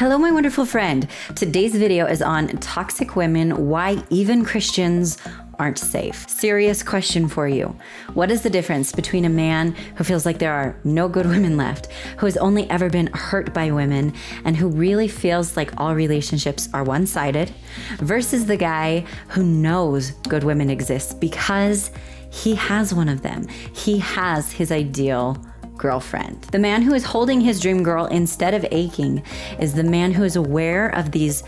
Hello, my wonderful friend. Today's video is on toxic women, why even Christians aren't safe. Serious question for you. What is the difference between a man who feels like there are no good women left, who has only ever been hurt by women, and who really feels like all relationships are one-sided, versus the guy who knows good women exist because he has one of them. He has his ideal girlfriend. The man who is holding his dream girl instead of aching is the man who is aware of these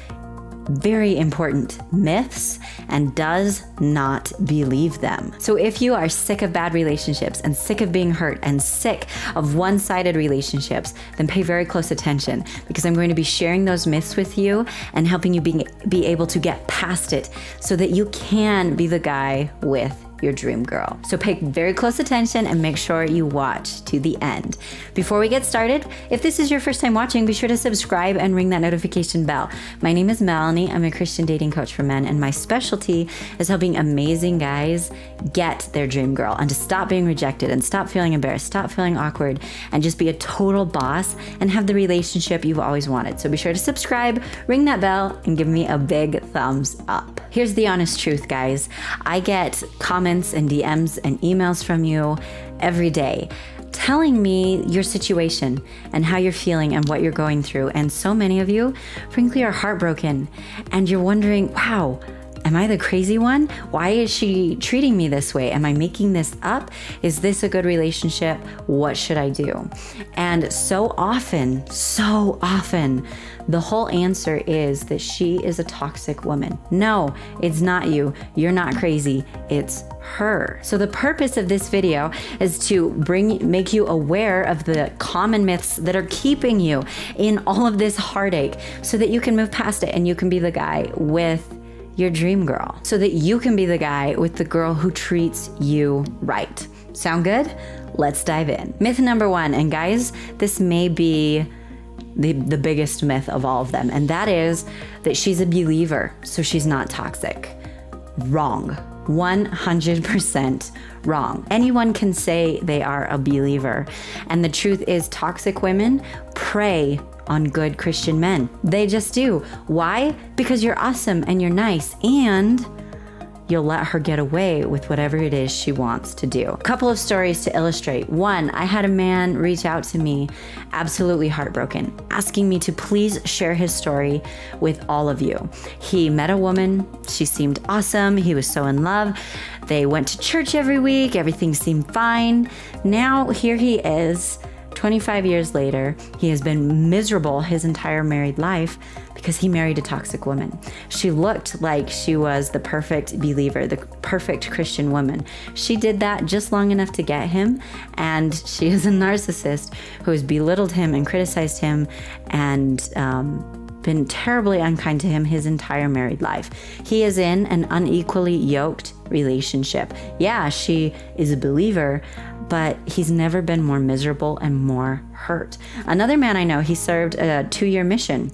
very important myths and does not believe them. So if you are sick of bad relationships and sick of being hurt and sick of one-sided relationships, then pay very close attention, because I'm going to be sharing those myths with you and helping you be able to get past it so that you can be the guy with your dream girl. So pay very close attention and make sure you watch to the end. Before we get started, if this is your first time watching, be sure to subscribe and ring that notification bell. My name is Melannie. I'm a Christian dating coach for men, and my specialty is helping amazing guys get their dream girl and to stop being rejected and stop feeling embarrassed, stop feeling awkward, and just be a total boss and have the relationship you've always wanted. So be sure to subscribe, ring that bell, and give me a big thumbs up. Here's the honest truth, guys. I get comments and DMs and emails from you every day telling me your situation and how you're feeling and what you're going through. And so many of you, frankly, are heartbroken and you're wondering, wow, am I the crazy one? Why is she treating me this way? Am I making this up? Is this a good relationship? What should I do? And so often, the whole answer is that she is a toxic woman. No, it's not you. You're not crazy. It's her. So the purpose of this video is to make you aware of the common myths that are keeping you in all of this heartache so that you can move past it and you can be the guy with your dream girl, so that you can be the guy with the girl who treats you right. Sound good? Let's dive in. Myth number one, and guys, this may be the biggest myth of all of them, and that is that she's a believer, so she's not toxic. Wrong. 100% wrong. Anyone can say they are a believer, and the truth is toxic women prey on good Christian men. They just do. Why? Because you're awesome and you're nice and you'll let her get away with whatever it is she wants to do. A couple of stories to illustrate. One, I had a man reach out to me, absolutely heartbroken, asking me to please share his story with all of you. He met a woman, she seemed awesome, he was so in love. They went to church every week, everything seemed fine. Now here he is, 25 years later, he has been miserable his entire married life because he married a toxic woman. She looked like she was the perfect believer, the perfect Christian woman. She did that just long enough to get him, and she is a narcissist who has belittled him and criticized him and been terribly unkind to him his entire married life. He is in an unequally yoked relationship. Yeah, she is a believer, but he's never been more miserable and more hurt. Another man I know, he served a 2-year mission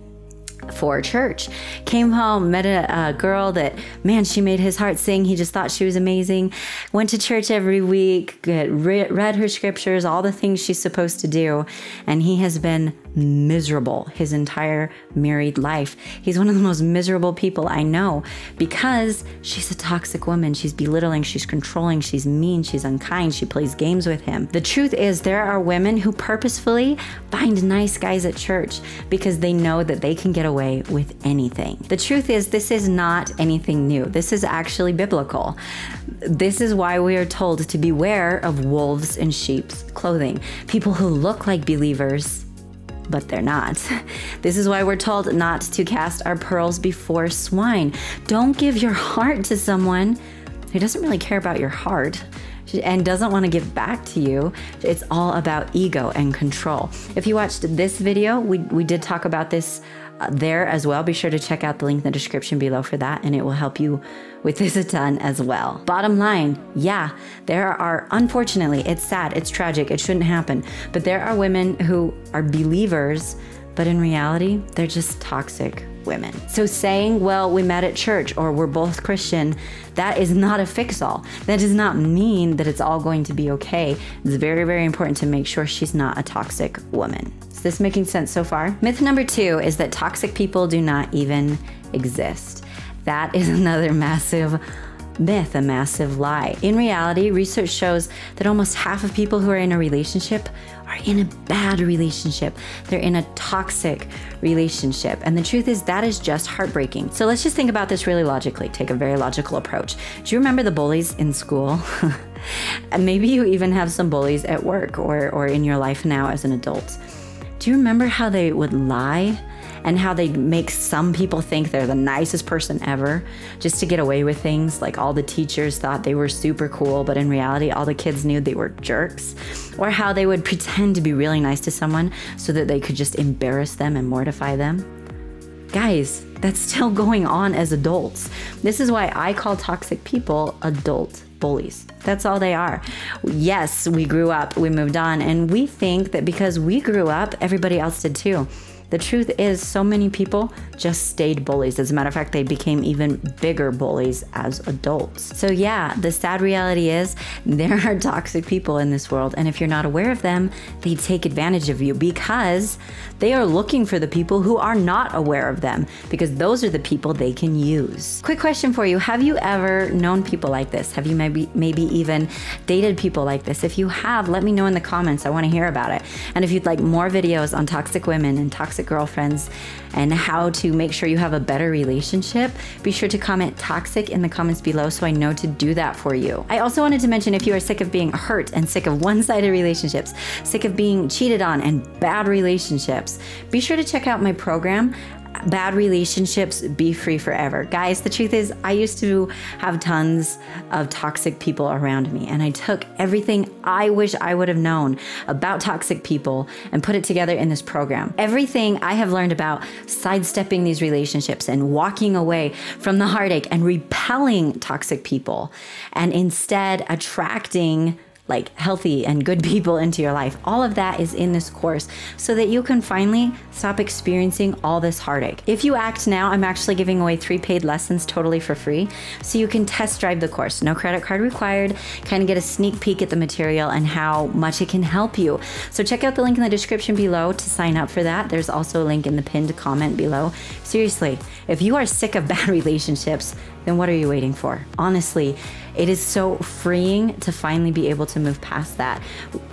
for church, came home, met a girl that, man, she made his heart sing. He just thought she was amazing. Went to church every week, read her scriptures, all the things she's supposed to do. And he has been miserable his entire married life. He's one of the most miserable people I know because she's a toxic woman. She's belittling, she's controlling, she's mean, she's unkind, she plays games with him. The truth is there are women who purposefully find nice guys at church because they know that they can get away with anything. The truth is this is not anything new. This is actually biblical. This is why we are told to beware of wolves in sheep's clothing. People who look like believers but they're not. This is why we're told not to cast our pearls before swine. Don't give your heart to someone who doesn't really care about your heart and doesn't want to give back to you. It's all about ego and control. If you watched this video, we did talk about this there as well. Be sure to check out the link in the description below for that, and it will help you with this a ton as well. Bottom line, yeah, there are, unfortunately, it's sad, it's tragic, it shouldn't happen, but there are women who are believers, but in reality, they're just toxic women. So saying, well, we met at church or we're both Christian, that is not a fix-all. That does not mean that it's all going to be okay. It's very, very important to make sure she's not a toxic woman. Is this making sense so far? Myth number 2 is that toxic people do not even exist. That is another massive myth, a massive lie. In reality, research shows that almost half of people who are in a relationship are in a bad relationship. They're in a toxic relationship. And the truth is that is just heartbreaking. So let's just think about this really logically. Take a very logical approach. Do you remember the bullies in school? And maybe you even have some bullies at work or in your life now as an adult. Do you remember how they would lie? And how they make some people think they're the nicest person ever just to get away with things. Like all the teachers thought they were super cool, but in reality, all the kids knew they were jerks. Or how they would pretend to be really nice to someone so that they could just embarrass them and mortify them. Guys, that's still going on as adults. This is why I call toxic people adult bullies. That's all they are. Yes, we grew up, we moved on, and we think that because we grew up, everybody else did too. The truth is, so many people just stayed bullies. As a matter of fact, they became even bigger bullies as adults. So yeah, the sad reality is there are toxic people in this world. And if you're not aware of them, they take advantage of you because they are looking for the people who are not aware of them, because those are the people they can use. Quick question for you. Have you ever known people like this? Have you maybe even dated people like this? If you have, let me know in the comments. I want to hear about it. And if you'd like more videos on toxic women and toxic girlfriends and how to make sure you have a better relationship, be sure to comment toxic in the comments below so I know to do that for you. I also wanted to mention, if you are sick of being hurt and sick of one-sided relationships, sick of being cheated on and bad relationships, be sure to check out my program, Bad Relationships, Be Free Forever. Guys, the truth is I used to have tons of toxic people around me, and I took everything I wish I would have known about toxic people and put it together in this program. Everything I have learned about sidestepping these relationships and walking away from the heartache and repelling toxic people and instead attracting like healthy and good people into your life. All of that is in this course so that you can finally stop experiencing all this heartache. If you act now, I'm actually giving away 3 paid lessons totally for free so you can test drive the course. No credit card required, kind of get a sneak peek at the material and how much it can help you. So check out the link in the description below to sign up for that. There's also a link in the pinned comment below. Seriously, if you are sick of bad relationships, then what are you waiting for? Honestly, it is so freeing to finally be able to move past that.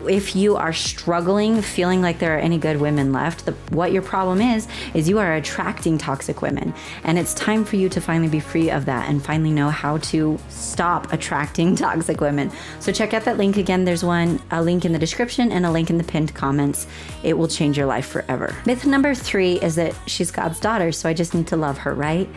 If you are struggling, feeling like there are any good women left, what your problem is you are attracting toxic women. And it's time for you to finally be free of that and finally know how to stop attracting toxic women. So check out that link again. There's a link in the description and a link in the pinned comments. It will change your life forever. Myth number 3 is that she's God's daughter, so I just need to love her, right?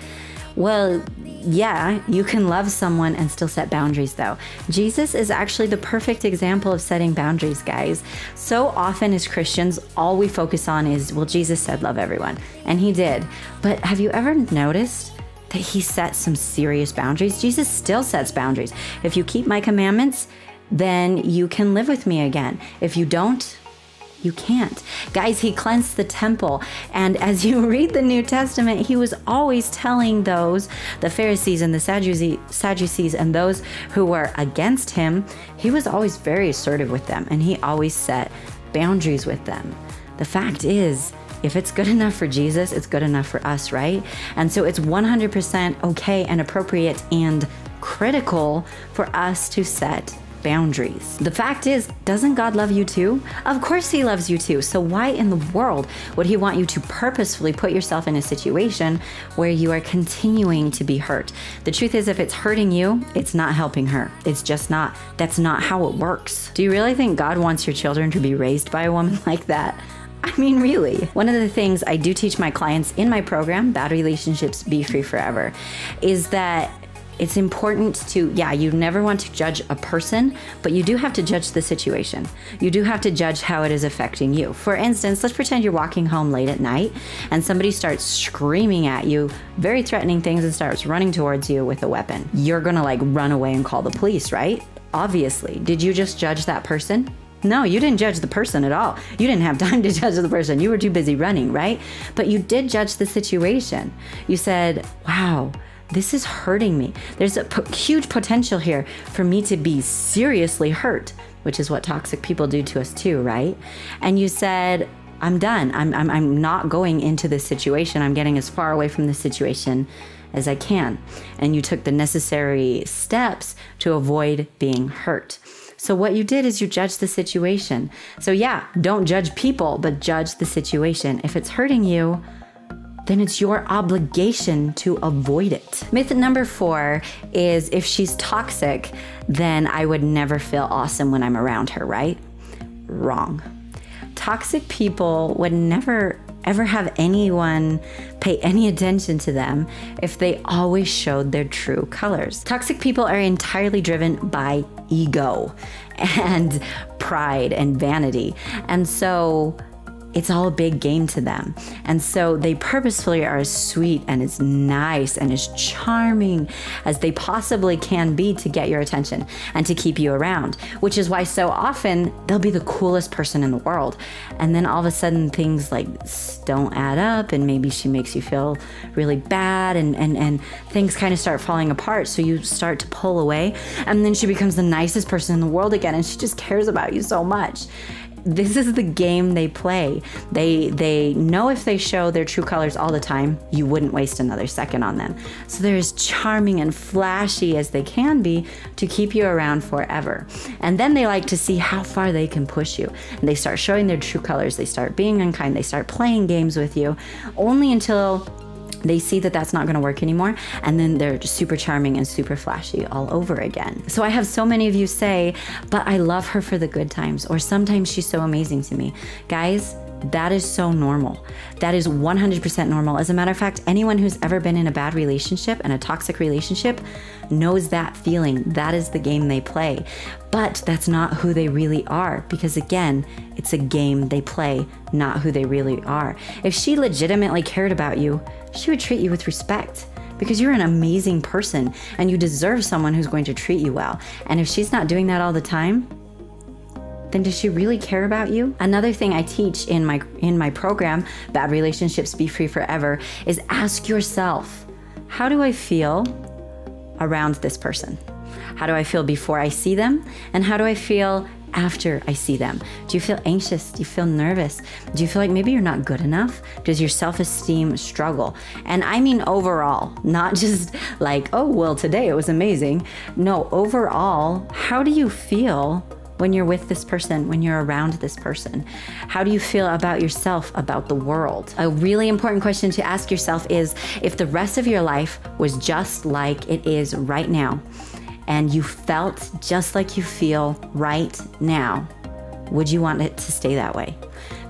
Well, yeah, you can love someone and still set boundaries though. Jesus is actually the perfect example of setting boundaries, guys. So often as Christians, all we focus on is, well, Jesus said love everyone, and he did. But have you ever noticed that he set some serious boundaries? Jesus still sets boundaries. If you keep my commandments, then you can live with me again. If you don't, you can't. Guys, he cleansed the temple. And as you read the New Testament, he was always telling those, the Pharisees and the Sadducees and those who were against him, he was always very assertive with them. And he always set boundaries with them. The fact is, if it's good enough for Jesus, it's good enough for us, right? And so it's 100% okay and appropriate and critical for us to set boundaries. The fact is, doesn't God love you too? Of course he loves you too. So why in the world would he want you to purposefully put yourself in a situation where you are continuing to be hurt? The truth is, if it's hurting you, it's not helping her. It's just not. That's not how it works. Do you really think God wants your children to be raised by a woman like that? I mean, really. One of the things I do teach my clients in my program, Bad Relationships, Be Free Forever, is that it's important to, you never want to judge a person, but you do have to judge the situation. You do have to judge how it is affecting you. For instance, let's pretend you're walking home late at night and somebody starts screaming at you, very threatening things, and starts running towards you with a weapon. You're gonna like run away and call the police, right? Obviously. Did you just judge that person? No, you didn't judge the person at all. You didn't have time to judge the person. You were too busy running, right? But you did judge the situation. You said, wow, this is hurting me. There's a huge potential here for me to be seriously hurt, which is what toxic people do to us too, right? And you said, I'm done. I'm not going into this situation. I'm getting as far away from this situation as I can. And you took the necessary steps to avoid being hurt. So what you did is you judged the situation. So yeah, don't judge people, but judge the situation. If it's hurting you, then it's your obligation to avoid it. Myth number 4 is if she's toxic, then I would never feel awesome when I'm around her, right? Wrong. Toxic people would never ever have anyone pay any attention to them if they always showed their true colors. Toxic people are entirely driven by ego and pride and vanity. And so it's all a big game to them. And so they purposefully are as sweet and as nice and as charming as they possibly can be to get your attention and to keep you around, which is why so often they'll be the coolest person in the world. And then all of a sudden things like don't add up, and maybe she makes you feel really bad, and things kind of start falling apart. So you start to pull away, and then she becomes the nicest person in the world again, and she just cares about you so much. This is the game they play. They know if they show their true colors all the time, you wouldn't waste another second on them. So they're as charming and flashy as they can be to keep you around forever. And then they like to see how far they can push you. And they start showing their true colors. They start being unkind. They start playing games with you, only until they see that that's not going to work anymore, and then they're just super charming and super flashy all over again. So I have so many of you say, but I love her for the good times, or sometimes she's so amazing to me. Guys, that is so normal. That is 100% normal. As a matter of fact, anyone who's ever been in a bad relationship and a toxic relationship knows that feeling. That is the game they play. But that's not who they really are, because again, it's a game they play, not who they really are. If she legitimately cared about you, she would treat you with respect, because you're an amazing person and you deserve someone who's going to treat you well. And if she's not doing that all the time, then does she really care about you? Another thing I teach in my program, Bad Relationships Be Free Forever, is ask yourself, how do I feel around this person? How do I feel before I see them? And how do I feel after I see them? Do you feel anxious? Do you feel nervous? Do you feel like maybe you're not good enough? Does your self-esteem struggle? And I mean overall, not just like, oh, well, today it was amazing. No, overall, how do you feel when you're with this person, when you're around this person? How do you feel about yourself, about the world? A really important question to ask yourself is, if the rest of your life was just like it is right now, and you felt just like you feel right now, would you want it to stay that way?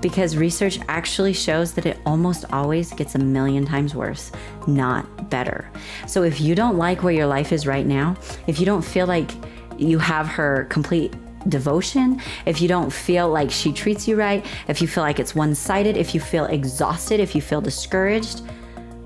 Because research actually shows that it almost always gets 1,000,000 times worse, not better. So if you don't like where your life is right now, if you don't feel like you have her complete devotion, if you don't feel like she treats you right, if you feel like it's one-sided, if you feel exhausted, if you feel discouraged,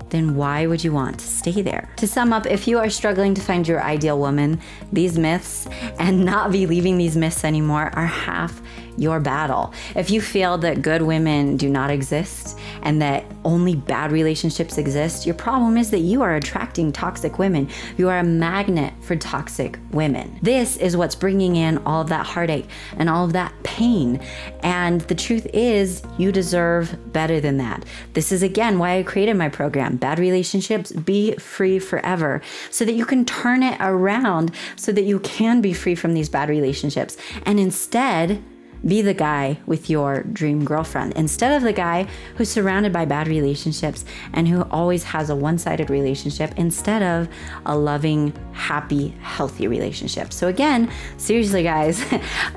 then why would you want to stay there? To sum up, if you are struggling to find your ideal woman, these myths and not believing these myths anymore are half your battle. If you feel that good women do not exist and that only bad relationships exist, your problem is that you are attracting toxic women. You are a magnet for toxic women. This is what's bringing in all of that heartache and all of that pain. And the truth is, you deserve better than that. This is again why I created my program, Bad Relationships Be Free Forever, so that you can turn it around so that you can be free from these bad relationships and instead be the guy with your dream girlfriend, instead of the guy who's surrounded by bad relationships and who always has a one-sided relationship, instead of a loving, happy, healthy relationship. So again, seriously guys,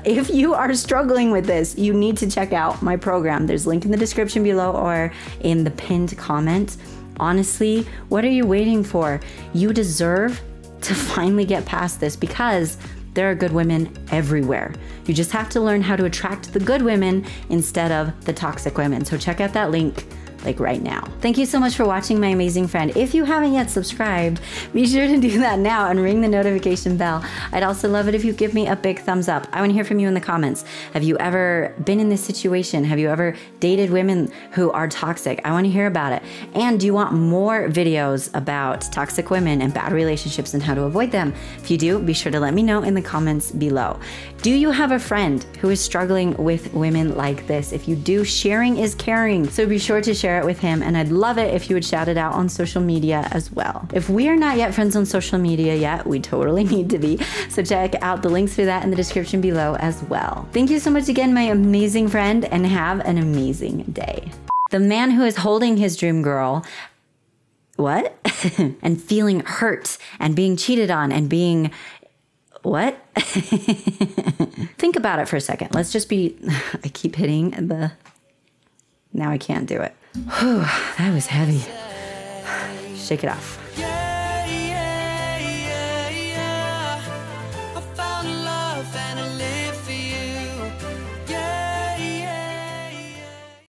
if you are struggling with this, you need to check out my program. There's a link in the description below or in the pinned comment. Honestly, what are you waiting for? You deserve to finally get past this, because there are good women everywhere. You just have to learn how to attract the good women instead of the toxic women. So check out that link like right now. Thank you so much for watching, my amazing friend. If you haven't yet subscribed, be sure to do that now and ring the notification bell. I'd also love it if you give me a big thumbs up. I want to hear from you in the comments. Have you ever been in this situation? Have you ever dated women who are toxic? I want to hear about it. And do you want more videos about toxic women and bad relationships and how to avoid them? If you do, be sure to let me know in the comments below. Do you have a friend who is struggling with women like this? If you do, sharing is caring. So be sure to share it with him. And I'd love it if you would shout it out on social media as well. If we are not yet friends on social media yet, we totally need to be. So check out the links for that in the description below as well. Thank you so much again, my amazing friend, and have an amazing day. The man who is holding his dream girl, what? And feeling hurt and being cheated on and being, what? Think about it for a second. Let's just be, I keep hitting the, now I can't do it. Whew, that was heavy. Shake it off.